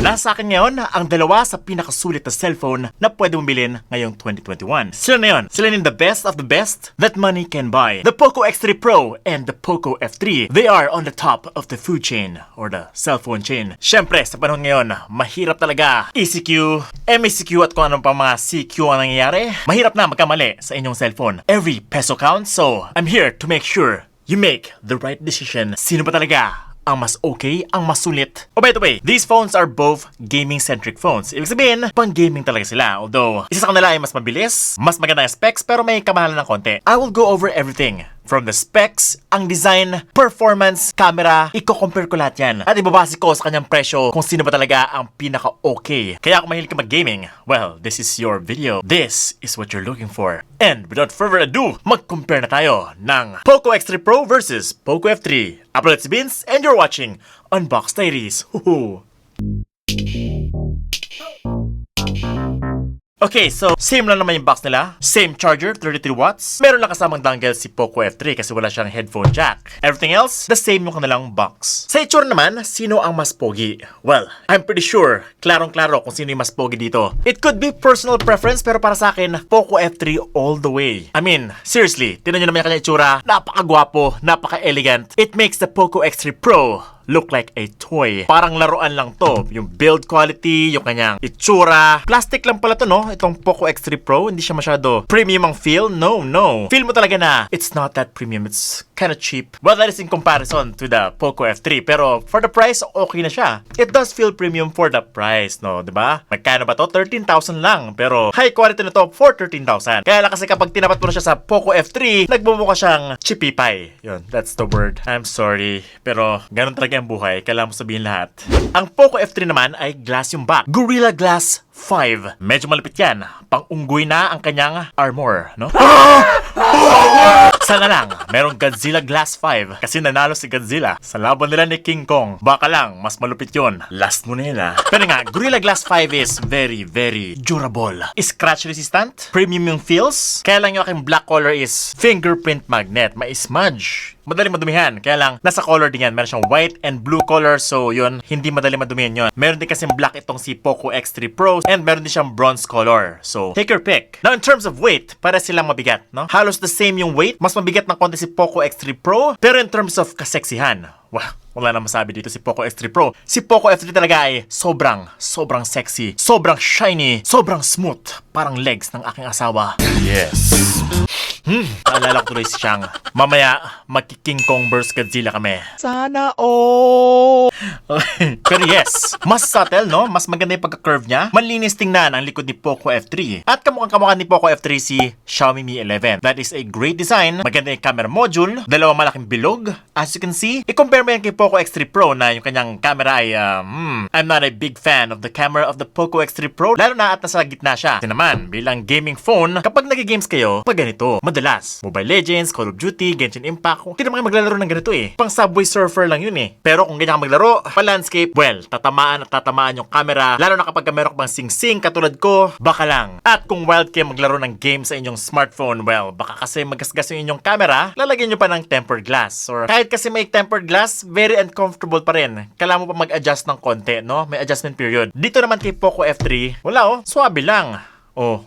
Nasa akin ngayon ang dalawa sa pinakasulit na cellphone na pwede mong bilhin ngayong 2021. Sila na yun. Sila yung the best of the best that money can buy. The Poco X3 Pro and the Poco F3. They are on the top of the food chain or the cellphone chain. Syempre, sa panahon ngayon, mahirap talaga ECQ, MECQ at kung anong pang mga CQ ang nangyayari. Mahirap na magkamali sa inyong cellphone. Every peso counts, so I'm here to make sure you make the right decision. Sino ba talaga ang mas okay, ang mas sulit? Oh, by the way, these phones are both gaming-centric phones. Ibig sabihin, pang-gaming talaga sila. Although, isa sa kanila ay mas mabilis, mas maganda ang specs, pero may kamahalan ng konti. I will go over everything. From the specs, ang design, performance, camera, i-compare ko lahat yan. At ibabase ko sa kanyang presyo kung sino ba talaga ang pinaka-okay. Kaya kung mahilig ka mag-gaming, well, this is your video. This is what you're looking for. And without further ado, mag-compare na tayo ng Poco X3 Pro versus Poco F3. Upload si Vince and you're watching Unbox Diaries. Okay, so same lang naman yung box nila. Same charger, 33 watts. Meron lang kasamang dongle si Poco F3 kasi wala siyang headphone jack. Everything else, the same yung kanilang box. Sa itsura naman, sino ang mas pogi? Well, I'm pretty sure, klarong-klaro kung sino yung mas pogi dito. It could be personal preference pero para sa akin, Poco F3 all the way. I mean, seriously, tingnan nyo naman yung kanyang itsura. Napakagwapo, napaka-elegant. It makes the Poco X3 Pro look like a toy. Parang laruan lang to. Yung build quality, yung kanyang itsura. Plastic lang pala to, no? Itong Poco X3 Pro, hindi siya masyado premium ang feel. No. Feel mo talaga na it's not that premium. It's kinda cheap. Well, that is in comparison to the Poco F3. Pero for the price, okay na siya. It does feel premium for the price, no? Diba? Magkano ba to? 13,000 lang. Pero high quality na to for 13,000. Kaya lang kasi kapag tinapat mo na siya sa Poco F3, nagbumukha siyang chippy pie. Yun, that's the word. I'm sorry. Pero ganun talaga ang buhay, kailangan mo sabihin lahat. Ang Poco F3 naman ay glass yung back. Gorilla Glass 5. Medyo malapit yan. Pang-unggoy na ang kanyang armor, no? Sana lang, merong Godzilla Glass 5 kasi nanalo si Godzilla sa laban nila ni King Kong. Baka lang, mas malupit yun. Last mo nila. Pero nga, Gorilla Glass 5 is very, very durable. Scratch resistant, premium yung feels. Kaya lang yung aking black color is fingerprint magnet. May smudge. Madaling madumihan. Kaya lang, nasa color din yan. Meron siyang white and blue color. So, yun, hindi madaling madumihan yun. Meron din kasing black itong si Poco X3 Pro. And meron din siyang bronze color. So, take your pick. Now, in terms of weight, para silang mabigat, no? Halos the same yung weight. Mas mabigat ng konti si Poco X3 Pro. Pero in terms of kaseksihan, wala na masabi dito si Poco X3 Pro. Si Poco F3 talaga ay sobrang sexy, sobrang shiny, sobrang smooth. Parang legs ng aking asawa. Yes. Naalala ko tuloy si Shang. Mamaya, magki-King Kong vs Godzilla kami. Sana Pero yes, mas subtle, no? Mas maganda yung pagka-curve niya. Malinis tingnan ang likod ni Poco F3. At kamukhang ni Poco F3 si Xiaomi Mi 11. That is a great design. Maganda yung camera module. Dalawang malaking bilog. As you can see, i-compare mo yan kay Poco X3 Pro na yung kanyang camera ay, I'm not a big fan of the camera of the Poco X3 Pro. Lalo na at nasa gitna siya. Kasi naman, bilang gaming phone, kapag nag-games kayo, pag ganito, madalas, Mobile Legends, Call of Duty, Genshin Impact, hindi naman kayo maglalaro ng ganito eh. Pang Subway Surfer lang yun eh. Pero kung ganyan ka maglaro, pa-landscape, well, tatamaan yung camera. Lalo na kapag meron ka bang sing-sing katulad ko, baka lang. At kung wild kayo maglaro ng game sa inyong smartphone, well, baka kasi magasgas yung inyong camera, lalagyan nyo pa ng tempered glass. Or kahit kasi may tempered glass, very uncomfortable pa rin. Kailangan mo pa mag-adjust ng konti, no? May adjustment period. Dito naman kay Poco F3, wala swabe lang.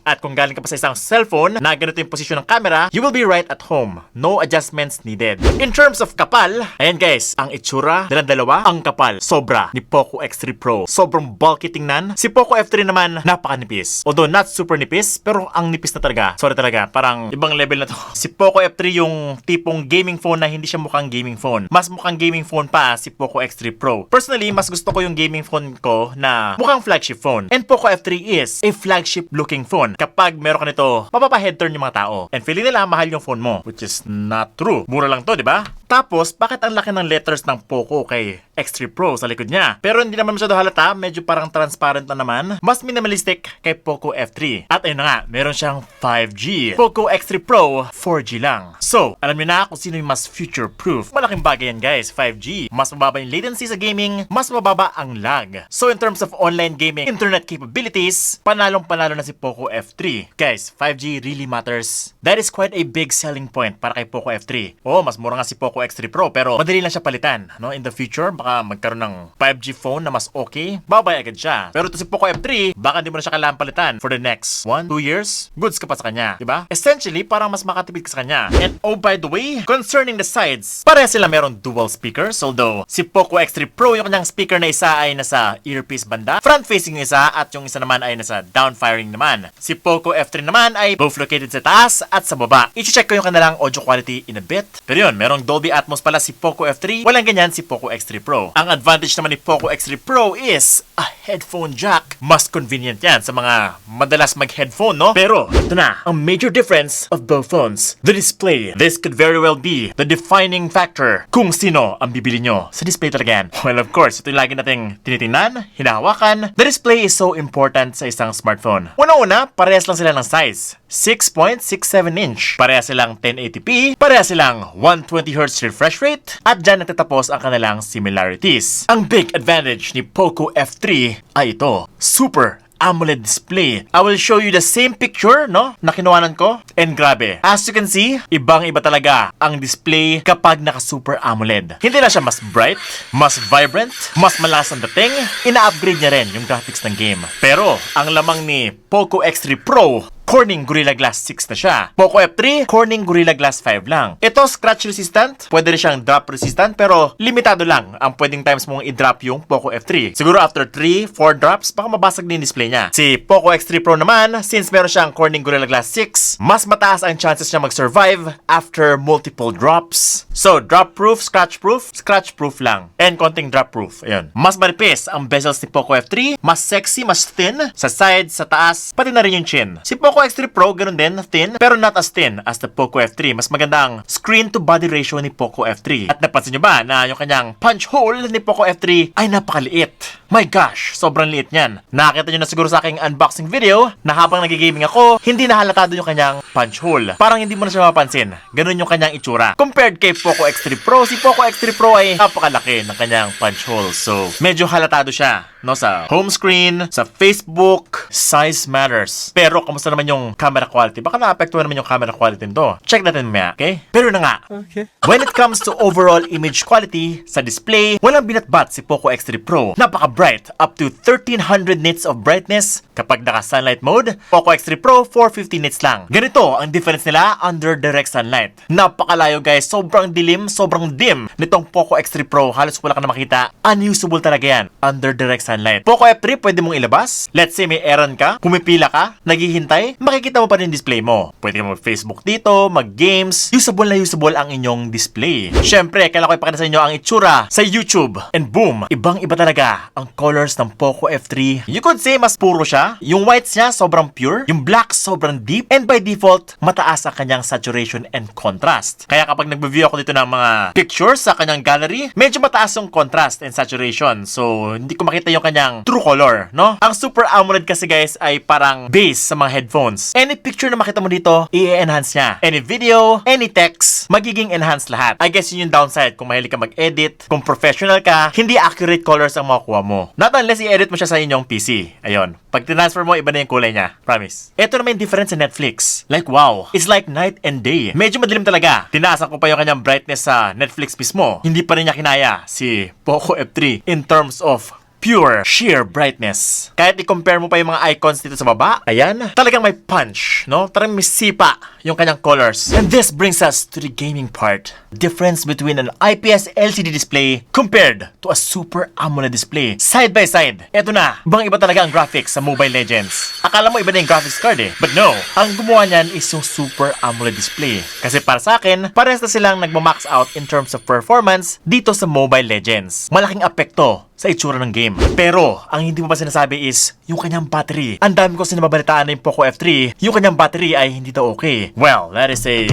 At kung galing ka pa sa isang cellphone na ganito yung posisyon ng camera, you will be right at home. No adjustments needed. In terms of kapal, ayan guys, ang itsura nilang dalawa, ang kapal, sobra ni Poco X3 Pro. Sobrang bulky tingnan. Si Poco F3 naman, napakanipis. Although not super nipis, pero ang nipis na talaga. Sorry talaga, parang ibang level na to. Si Poco F3 yung tipong gaming phone na hindi siya mukhang gaming phone. Mas mukhang gaming phone pa si Poco X3 Pro. Personally, mas gusto ko yung gaming phone ko na mukhang flagship phone. And Poco F3 is a flagship looking phone. Kapag meron ka nito, mapapa-head turn yung mga tao. And feeling nila mahal yung phone mo, which is not true. Mura lang to, di ba? Tapos, bakit ang laki ng letters ng Poco kay X3 Pro sa likod niya? Pero hindi naman masyado halata, medyo parang transparent na naman. Mas minimalistic kay Poco F3. At ayun na nga, meron siyang 5G. Poco X3 Pro, 4G lang. So, alam niyo na kung sino yung mas future-proof. Malaking bagay yan guys, 5G. Mas mababa yung latency sa gaming, mas mababa ang lag. So, in terms of online gaming, internet capabilities, panalong-panalo na si Poco F3. Guys, 5G really matters. That is quite a big selling point para kay Poco F3. Mas mura nga si Poco X3 Pro pero madali lang siya palitan. No? In the future, baka magkaroon ng 5G phone na mas okay, babay agad siya. Pero ito si Poco F3, baka hindi mo na siya kailangan palitan for the next 1-2 years. Goods ka pa sa kanya, diba? Essentially, parang mas makatipid ka sa kanya. And oh, by the way, concerning the sides, pareha sila merong dual speakers. Although, si Poco X3 Pro, yung kanyang speaker na isa ay nasa earpiece banda, front-facing yung isa, at yung isa naman ay nasa down-firing naman. Si Poco F3 naman ay both located sa taas at sa baba. I-check ko yung kanilang audio quality in a bit. Pero yun, merong Dolby Atmos pala si Poco F3, walang ganyan si Poco X3 Pro. Ang advantage naman ni Poco X3 Pro is a headphone jack. Mas convenient yan sa mga madalas mag-headphone, no? Pero, ito na, ang major difference of both phones. The display. This could very well be the defining factor kung sino ang bibili nyo. Sa display talaga yan. Well, of course, ito yung lagi nating tinitingnan, hinahawakan. The display is so important sa isang smartphone. Una-una, parehas lang sila ng size. 6.67 inch. Parehas silang 1080p, parehas silang 120Hz refresh rate, at dyan nagtatapos ang kanilang similarities. Ang big advantage ni Poco F3 ay ito, Super AMOLED display. I will show you the same picture, no, na kinuhanan ko. And grabe, as you can see, ibang-iba talaga ang display kapag naka-Super AMOLED. Hindi na siya mas bright, mas vibrant, mas malakas ang dating. Ina-upgrade niya rin yung graphics ng game. Pero, ang lamang ni Poco X3 Pro, Corning Gorilla Glass 6 na siya. Poco F3, Corning Gorilla Glass 5 lang. Ito, scratch resistant. Pwede rin siyang drop resistant, pero limitado lang ang pwedeng times mong i-drop yung Poco F3. Siguro after 3-4 drops, baka mabasag din yung display niya. Si Poco X3 Pro naman, since meron siyang Corning Gorilla Glass 6, mas mataas ang chances niya mag-survive after multiple drops. So, drop-proof, scratch-proof lang. And konting drop-proof. Ayun. Mas maripis ang bezels ni Poco F3, mas sexy, mas thin, sa side, sa taas, pati na rin yung chin. Si Poco X3 Pro, ganun din, thin, pero not as thin as the Poco F3. Mas maganda ang screen-to-body ratio ni Poco F3. At napansin nyo ba na yung kanyang punch hole ni Poco F3 ay napakaliit? My gosh, sobrang liit niyan. Nakita nyo na siguro sa aking unboxing video na habang nagigaming ako, hindi nahalata doon yung kanyang punch hole. Parang hindi mo na siya mapapansin. Ganun yung kanyang itsura. Compared kay Poco X3 Pro, si Poco X3 Pro ay napakalaki ng kanyang punch hole. So, medyo halatado siya, no, sa home screen, sa Facebook. Size matters. Pero, kamusta naman yung camera quality? Baka naapektuhan naman yung camera quality nito. Check natin mamaya, okay? Pero na nga, okay. When it comes to overall image quality, sa display, walang binatbat si Poco X3 Pro. Napaka-bright, up to 1300 nits of brightness. Kapag naka-sunlight mode, Poco X3 Pro, 450 nits lang. Ganito ang difference nila under direct sunlight. Napakalayo guys, sobrang dilim, sobrang dim nitong Poco X3 Pro. Halos wala ka na makita. Unusable talaga yan under direct sunlight. Poco F3, pwede mong ilabas. Let's say may errand ka, pumipila ka, naghihintay, makikita mo pa rin display mo. Pwede ka mag-Facebook dito, mag-games. Usable na usable ang inyong display. Syempre, kailangan ko ipakita sa inyo ang itsura sa YouTube. And boom, ibang-iba talaga ang colors ng Poco F3. You could say mas puro siya. Yung whites niya sobrang pure, yung black sobrang deep, and by default, mataas ang kanyang saturation and contrast. Kaya kapag nag-review ako dito ng mga pictures sa kanyang gallery, medyo mataas yung contrast and saturation. So, hindi ko makita yung kanyang true color, no? Ang Super AMOLED kasi guys ay parang base sa mga headphones. Any picture na makita mo dito, i-enhance niya. Any video, any text, magiging enhanced lahat. I guess yun yung downside kung mahilig ka mag-edit, kung professional ka, hindi accurate colors ang makukuha mo. Not unless i-edit mo siya sa inyong PC. Ayun. Pag transfer mo, iba na yung kulay niya. Promise. Ito naman yung difference sa Netflix. Like, wow. It's like night and day. Medyo madilim talaga. Tinaasan ko pa yung kanyang brightness sa Netflix mismo. Hindi pa rin niya kinaya si Poco F3 in terms of pure, sheer brightness. Kahit i-compare mo pa yung mga icons dito sa baba, ayan, talagang may punch, no? Talagang may sipa yung kanyang colors. And this brings us to the gaming part. Difference between an IPS LCD display compared to a Super AMOLED display. Side by side, eto na, ibang-iba talaga ang graphics sa Mobile Legends. Akala mo iba na yung graphics card eh. But no, ang gumawa niyan is yung Super AMOLED display. Kasi para sa akin, parehas na silang nagmamax out in terms of performance dito sa Mobile Legends. Malaking apekto sa itsura ng game. Pero, ang hindi mo pa sinasabi is yung kanyang battery. Ang dami ko sinababalitaan na yung Poco F3, yung kanyang battery ay hindi daw okay. Well, that is a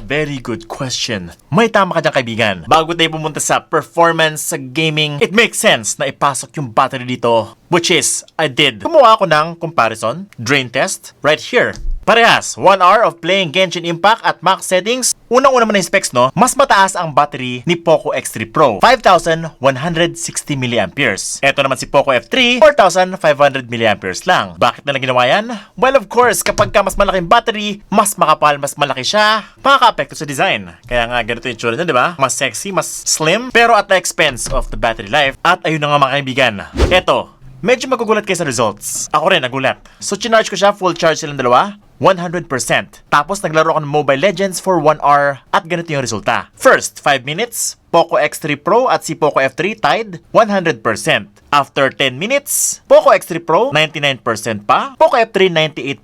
very good question. May tama ka dyan kaibigan. Bago tayo pumunta sa performance sa gaming, it makes sense na ipasok yung battery dito. Which is, I did. Gumawa ako ng comparison, drain test, right here. Parehas, 1 hour of playing Genshin Impact at max settings, Unang-una man yung specs, no? Mas mataas ang battery ni Poco X3 Pro, 5,160 mAh. Ito naman si Poco F3, 4,500 mAh lang. Bakit nila ginawa yan? Well, of course, kapag ka mas malaking battery, mas makapal, mas malaki siya, makaka-apekto sa design. Kaya nga, ganito yung tsura niya, di ba? Mas sexy, mas slim, pero at the expense of the battery life. At ayun na nga mga kaibigan. Eto, medyo magugulat kayo sa results. Ako rin, nagulat. So, chinarge ko siya, full charge silang dalawa. 100%. Tapos naglaro ako ng Mobile Legends for 1 hour at ganito yung resulta. First, 5 minutes, Poco X3 Pro at si Poco F3 tied 100%. After 10 minutes, Poco X3 Pro 99% pa, Poco F3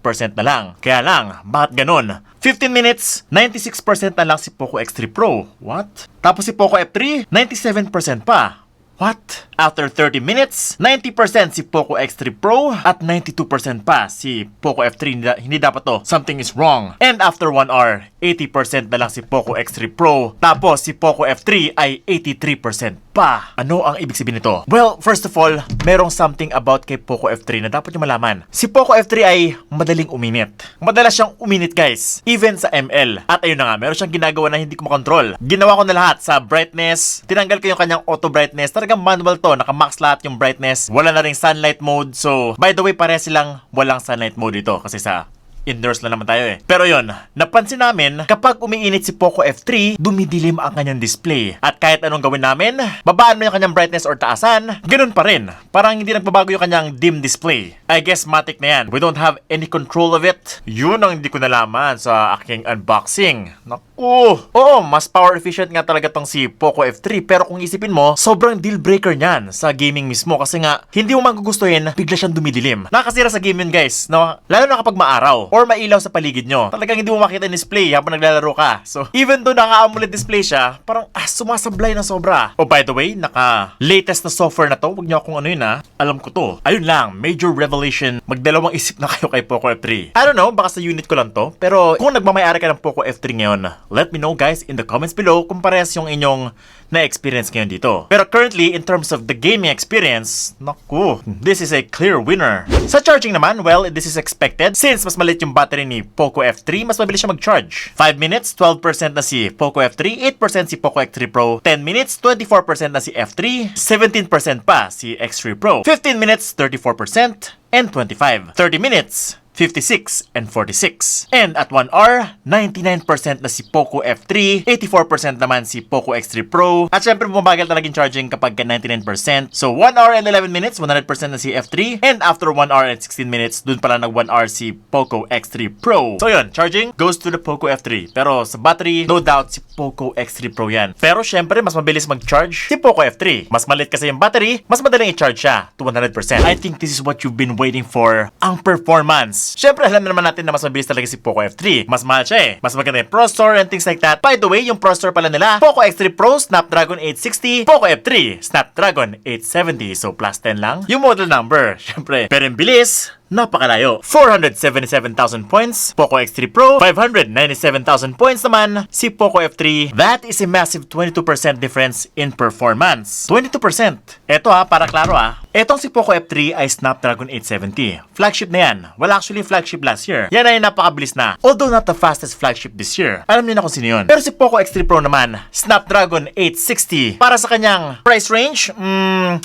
98% na lang. Kaya lang, bakit ganun? 15 minutes, 96% na lang si Poco X3 Pro. What? Tapos si Poco F3, 97% pa. What? After 30 minutes, 90% si Poco X3 Pro at 92% pa si Poco F3. Hindi dapat to. Something is wrong. And after 1 hour, 80% na lang si Poco X3 Pro. Tapos si Poco F3 ay 83% pa. Ano ang ibig sabihin nito? Well, first of all, merong something about kay Poco F3 na dapat nyo malaman. Si Poco F3 ay madaling uminit. Madalas siyang uminit, guys. Even sa ML. At ayun na nga, meron siyang ginagawa na hindi ko makontrol. Ginawa ko na lahat sa brightness. Tinanggal ko yung kanyang auto brightness. Talagang manual to. Naka-max lahat yung brightness. Wala na ring sunlight mode. So, by the way, pareha silang walang sunlight mode dito. Kasi sa indoors lang naman tayo eh. Pero yun, napansin namin, kapag umiinit si Poco F3, dumidilim ang kanyang display. At kahit anong gawin namin, babaan mo yung kanyang brightness or taasan, ganun pa rin. Parang hindi nagbabago yung kanyang dim display. I guess matic na yan. We don't have any control of it. Yun ang hindi ko nalaman sa aking unboxing. Naku! Oo, mas power efficient nga talaga tong si Poco F3. Pero kung isipin mo, sobrang deal breaker niyan sa gaming mismo. Kasi nga, hindi mo magugustuhin, bigla siyang dumidilim. Nakakasira sa game yun, guys. No? Lalo na kapag maaraw or mailaw sa paligid nyo. Talagang hindi mo makita yung display habang naglalaro ka. So, even though naka-AMOLED display siya, parang sumasablay na sobra. Oh, by the way, naka-latest na software na to. Huwag nyo akong ano yun alam ko to. Ayun lang, major revelation. Magdalawang isip na kayo kay Poco F3. I don't know, baka sa unit ko lang to. Pero kung nagmamayari ka ng Poco F3 ngayon, let me know guys in the comments below kung parehas yung inyong na-experience ngayon dito. Pero currently, in terms of the gaming experience, naku, this is a clear winner. Sa charging naman, well, this is expected. Since mas maliit yung battery ni Poco F3, mas mabilis siya mag-charge. 5 minutes, 12% na si Poco F3, 8% si Poco X3 Pro, 10 minutes, 24% na si F3, 17% pa si X3 Pro, 15 minutes, 34%, and 25. 30 minutes, 56 and 46. And at 1 hour, 99% na si Poco F3, 84% naman si Poco X3 Pro. At syempre bumabagal talaga yung charging kapag 99%. So 1 hour and 11 minutes, 100% na si F3. And after 1 hour and 16 minutes, dun pala nag 1 hour si Poco X3 Pro. So yun, charging goes to the Poco F3. Pero sa battery, no doubt si Poco X3 Pro yan. Pero syempre, mas mabilis mag-charge si Poco F3. Mas maliit kasi yung battery, mas madaling i-charge siya to 100%. I think this is what you've been waiting for, ang performance. Siyempre, alam naman natin na mas mabilis talaga si Poco F3. Mas mahal siya eh. Mas maganda yung processor and things like that. By the way, yung processor pala nila, Poco X3 Pro, Snapdragon 860, Poco F3, Snapdragon 870. So, plus 10 lang yung model number. Siyempre, pero yung bilis, napakalayo. 477,000 points, Poco X3 Pro. 597,000 points naman si Poco F3. That is a massive 22% difference in performance. 22%. Eto para klaro etong si Poco F3 ay Snapdragon 870. Flagship na yan. Well, actually, flagship last year. Yan ay napakabilis na. Although not the fastest flagship this year. Alam niyo na kung sino yun. Pero si Poco X3 Pro naman, Snapdragon 860. Para sa kanyang price range,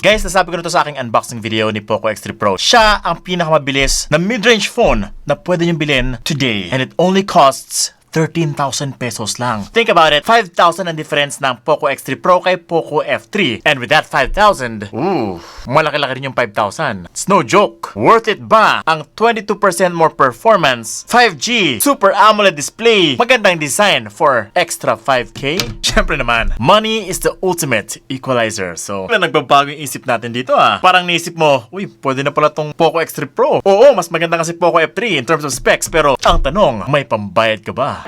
guys, nasabi ko na to sa aking unboxing video ni Poco X3 Pro. Siya ang pinakamabilis na mid-range phone na pwede niyong bilhin today. And it only costs 13,000 pesos lang. Think about it, 5,000 ang difference ng Poco X3 Pro kay Poco F3. And with that 5,000, malaki-laki rin yung 5,000. It's no joke. Worth it ba ang 22% more performance, 5G, Super AMOLED display, magandang design for extra 5K? Syempre naman, money is the ultimate equalizer. So, nagbabago yung isip natin dito Parang naisip mo, pwede na pala tong Poco X3 Pro. Oo, mas maganda kasi Poco F3 in terms of specs, pero ang tanong, may pambayad ka ba?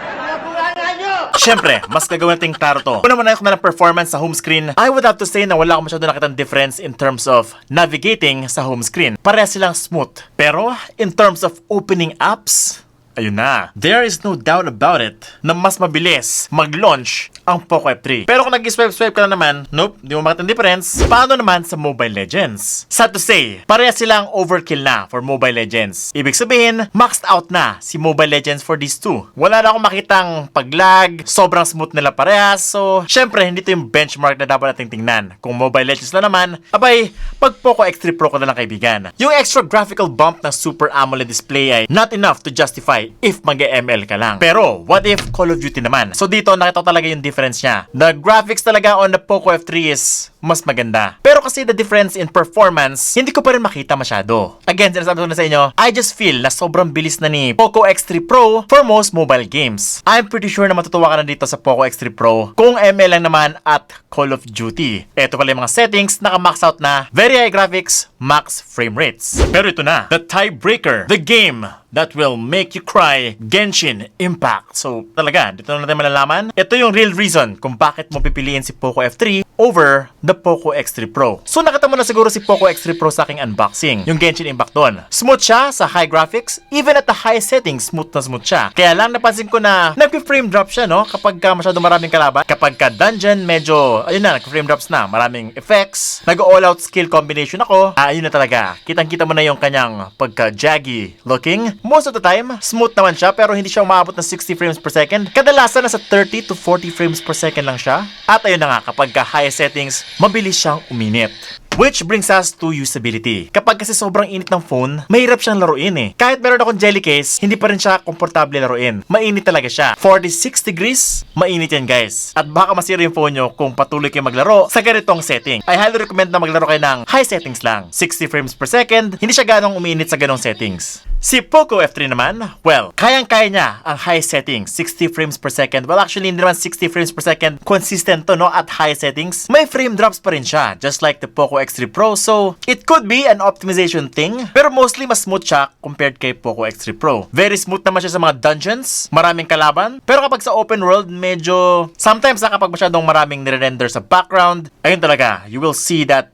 Siyempre, mas gagawin nating klaro to. Kung naman ako na ng performance sa home screen, I would have to say na wala akong masyado nakitang difference in terms of navigating sa home screen. Pareha silang smooth. Pero, in terms of opening apps, ayun na. There is no doubt about it na mas mabilis mag-launch ang Poco F3. Pero kung nag-swipe ka na naman, nope, di mo makita ang difference. Paano naman sa Mobile Legends? Sad to say, pareha silang overkill na for Mobile Legends. Ibig sabihin, maxed out na si Mobile Legends for these two. Wala na akong makitang pag-lag, sobrang smooth nila parehas. So, syempre, hindi ito yung benchmark na dapat nating tingnan. Kung Mobile Legends na naman, abay, pag Poco X3 Pro ka na lang kaibigan. Yung extra graphical bump ng Super AMOLED display ay not enough to justify if mag-ML ka lang. Pero, what if Call of Duty naman? So dito, nakita ko talaga yung difference niya. The graphics talaga on the Poco F3 is mas maganda. Pero kasi the difference in performance, hindi ko pa rin makita masyado. Again, sinasabi ko na sa inyo, I just feel na sobrang bilis na ni Poco X3 Pro for most mobile games. I'm pretty sure na matutuwa ka na dito sa Poco X3 Pro kung ML lang naman at Call of Duty. Ito pala yung mga settings, naka-max out na, very high graphics, max frame rates. Pero ito na, the tiebreaker, the game that will make you cry, Genshin Impact. So, talaga, dito na natin malalaman. Ito yung real reason kung bakit mo pipiliin si Poco F3 over the Poco X3 Pro. So, nakita mo na siguro si Poco X3 Pro sa aking unboxing. Yung Genshin Impact doon. Smooth siya sa high graphics. Even at the high settings, smooth na smooth siya. Kaya lang napansin ko na nag-frame drop siya, no? Kapag masyado maraming kalaban. Kapag dungeon, medyo, ayun na, nag-frame drops na. Maraming effects. Nag-all-out skill combination ako. Ayun na talaga. Kitang-kita mo na yung kanyang pagka-jaggy looking. Most of the time, smooth naman siya pero hindi siya umabot ng 60 frames per second. Kadalasan nasa 30 to 40 frames per second lang siya. At ayun na nga, kapag high settings, mabilis siyang uminit. Which brings us to usability. Kapag kasi sobrang init ng phone, mahirap siyang laruin eh. Kahit meron akong jelly case, hindi pa rin siya komportable laruin. Mainit talaga siya. 46 degrees, mainit yan guys. At baka masira yung phone nyo kung patuloy kayo maglaro sa ganitong setting. I highly recommend na maglaro kayo ng high settings lang. 60 frames per second, hindi siya ganong uminit sa ganong settings. Si Poco F3 naman, well, kayang-kaya niya ang high settings, 60 frames per second. Well, actually, hindi naman 60 frames per second consistent to, no? At high settings, may frame drops pa rin siya, just like the Poco X3 Pro. So, it could be an optimization thing, pero mostly mas smooth siya compared kay Poco X3 Pro. Very smooth naman siya sa mga dungeons, maraming kalaban. Pero kapag sa open world, medyo, sometimes kapag masyadong maraming nire-render sa background, ayun talaga, you will see that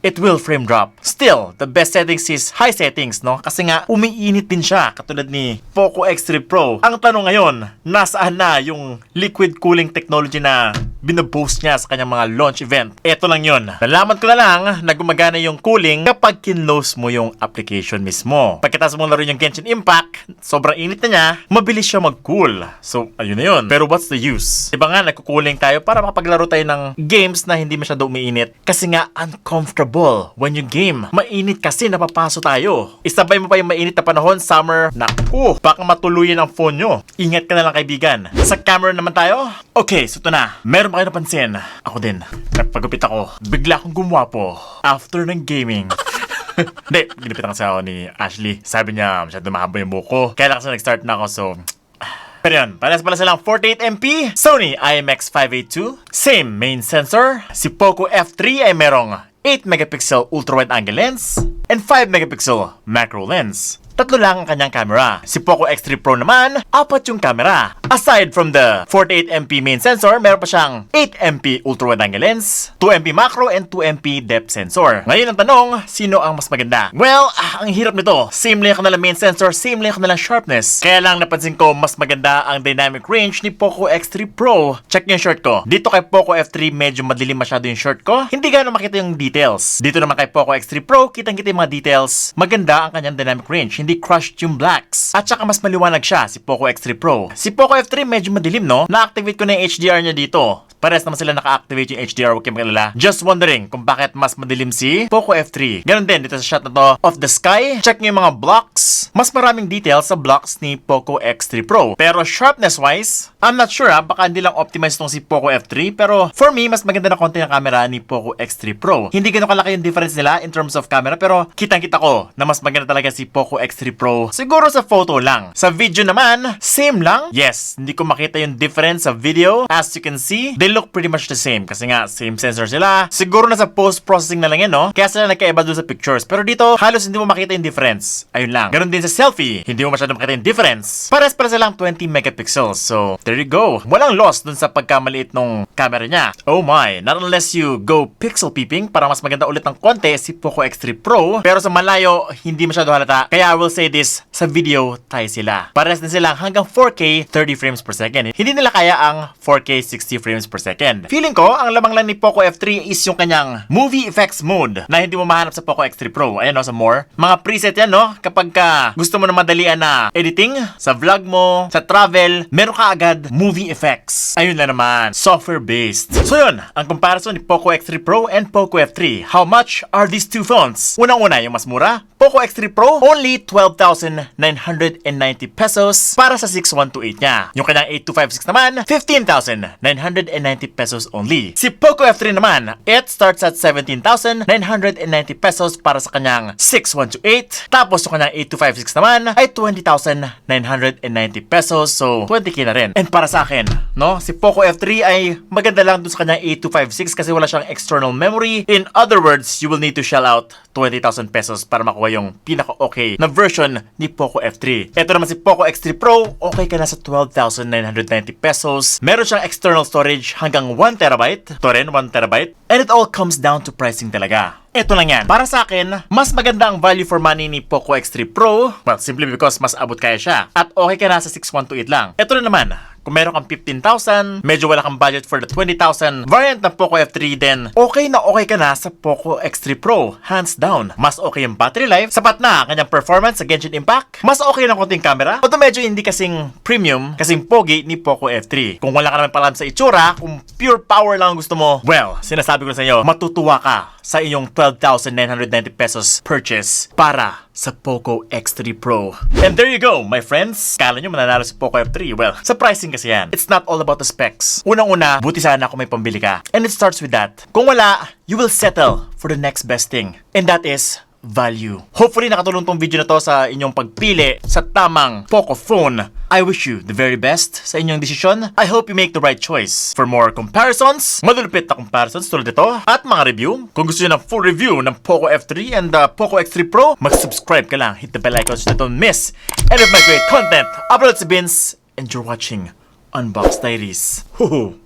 it will frame drop. Still, the best settings is high settings, no? Kasi nga, umiinit din siya, katulad ni Poco X3 Pro. Ang tanong ngayon, nasaan na yung liquid cooling technology na binaboast niya sa kanyang mga launch event? Eto lang yun. Nalaman ko na lang na gumagana yung cooling kapag kinlose mo yung application mismo. Pagkatapos mong laro yung Genshin Impact, sobrang init na niya, mabilis siya mag-cool. So, ayun na yun. Pero what's the use? Diba nga, nagko-cooling tayo para makapaglaro tayo ng games na hindi masyado umiinit. Kasi nga, uncomfortable when you game. Mainit kasi napapaso tayo. Isabay mo pa yung mainit na panahon, summer, naku, baka matuluyan ang phone nyo. Ingat ka na lang kaibigan. Sa camera naman tayo. Okay, so ito na. Meron ba kayo napansin? Ako din. Nagpagupit ako. Bigla akong gumwapo. After ng gaming. Hindi, ginipitan kasi ako ni Ashley. Sabi niya, masyado mahaba yung buko. Kaya lang kasi nag-start na ako, so... Pero yun, parehas pala silang 48MP, Sony IMX582, same main sensor. Si Poco F3 ay merong 8 megapixel ultra-wide angle lens and 5 megapixel macro lens. Tatlo lang ang kanyang camera. Si Poco X3 Pro naman, 4 yung camera. Aside from the 48MP main sensor, meron pa siyang 8MP ultra-wide angle lens, 2MP macro, and 2MP depth sensor. Ngayon ang tanong, sino ang mas maganda? Well, ang hirap nito. Same lang yung kanilang main sensor, same lang yung kanilang sharpness. Kaya lang napansin ko, mas maganda ang dynamic range ni Poco X3 Pro. Check niyo yung short ko. Dito kay Poco F3, medyo madilim masyado yung short ko. Hindi gano'ng makita yung details. Dito naman kay Poco X3 Pro, kitang-kita yung mga details. Maganda ang kanyang dynamic range. Hindi crushed yung blacks. At saka mas maliwanag siya si Poco X3 Pro. Si Poco F3 medyo madilim, no? Na-activate ko na yung HDR niya dito. Parehas naman sila naka-activate yung HDR, huwag kayong magalala. Just wondering kung bakit mas madilim si Poco F3. Ganon din dito sa shot na to of the sky. Check nyo yung mga blocks. Mas maraming details sa blocks ni Poco X3 Pro. Pero sharpness-wise, I'm not sure baka hindi lang optimized tong si Poco F3. Pero for me, mas maganda na konti ang camera ni Poco X3 Pro. Hindi ganun kalaki yung difference nila in terms of camera. Pero kitang-kita ko na mas maganda talaga si Poco X3 Pro. Siguro sa photo lang. Sa video naman, same lang. Yes, hindi ko makita yung difference sa video. As you can see, they look pretty much the same. Kasi nga, same sensor sila. Siguro na sa post-processing na lang yan, no? Kaya sila nagkaiba doon sa pictures. Pero dito, halos hindi mo makita yung difference. Ayun lang. Ganon din sa selfie. Hindi mo masyadong makita yung difference. Pares para silang 20 megapixels. So, there you go. Walang loss dun sa pagkamaliit nung camera niya. Oh my. Not unless you go pixel peeping para mas maganda ulit ng konti si Poco X3 Pro. Pero sa malayo, hindi masyado halata. Kaya I will will say this, sa video tayo sila. Pares din silang hanggang 4K 30 frames per second. Hindi nila kaya ang 4K 60 frames per second. Feeling ko, ang lamang lang ni Poco F3 is yung kanyang movie effects mode na hindi mo mahanap sa Poco X3 Pro. Ayan, no, sa more. Mga preset yan, no? Kapag ka gusto mo na madalian na editing, sa vlog mo, sa travel, meron ka agad movie effects. Ayun na naman, software-based. So yun, ang comparison ni Poco X3 Pro and Poco F3. How much are these two phones? Unang-una, yung mas mura, Poco X3 Pro, only 12,990 pesos para sa 6128 niya. Yung kanyang 8256 naman, 15,990 pesos only. Si Poco F3 naman, it starts at 17,990 pesos para sa kanyang 6128. Tapos yung kanyang 8256 naman ay 20,990 pesos. So, 20k na rin. And para sa akin, no, si Poco F3 ay maganda lang dun sa kanyang 8256 kasi wala siyang external memory. In other words, you will need to shell out 20,000 pesos para makuha yung pinaka-okay na version ni Poco F3. Ito naman si Poco X3 Pro, okay ka na sa 12,990 pesos. Meron siyang external storage hanggang 1TB. Ito rin, 1TB. And it all comes down to pricing talaga. Ito lang yan. Para sa akin, mas maganda ang value for money ni Poco X3 Pro. Well, simply because mas abot kaya siya. At okay ka na sa 6128 lang. Ito rin naman, kung meron kang 15,000, medyo wala kang budget for the 20,000 variant ng Poco F3, then okay na okay ka na sa Poco X3 Pro. Hands down. Mas okay yung battery life, sapat na kanyang performance sa Genshin Impact, mas okay ng konting camera, although medyo hindi kasing premium, kasing pogi ni Poco F3. Kung wala ka naman palam sa itsura, kung pure power lang ang gusto mo, well, sinasabi ko na sa inyo, matutuwa ka sa iyong 12,990 pesos purchase para sa Poco X3 Pro. And there you go, my friends. Kala nyo mananalo si Poco F3? Well, sa pricing kasi yan. It's not all about the specs. Unang-una, buti sana kung may pambili ka. And it starts with that. Kung wala, you will settle for the next best thing. And that is value. Hopefully nakatulong tong video na to sa inyong pagpili sa tamang Poco phone. I wish you the very best sa inyong desisyon. I hope you make the right choice. For more comparisons, malulupit na comparisons tulad ito, at mga review, kung gusto nyo ng full review ng Poco F3 and Poco X3 Pro, mag-subscribe ka lang, hit the bell icon so that don't miss any of my great content. Upload sa Bins, and you're watching Unbox Diaries. Hoo-hoo!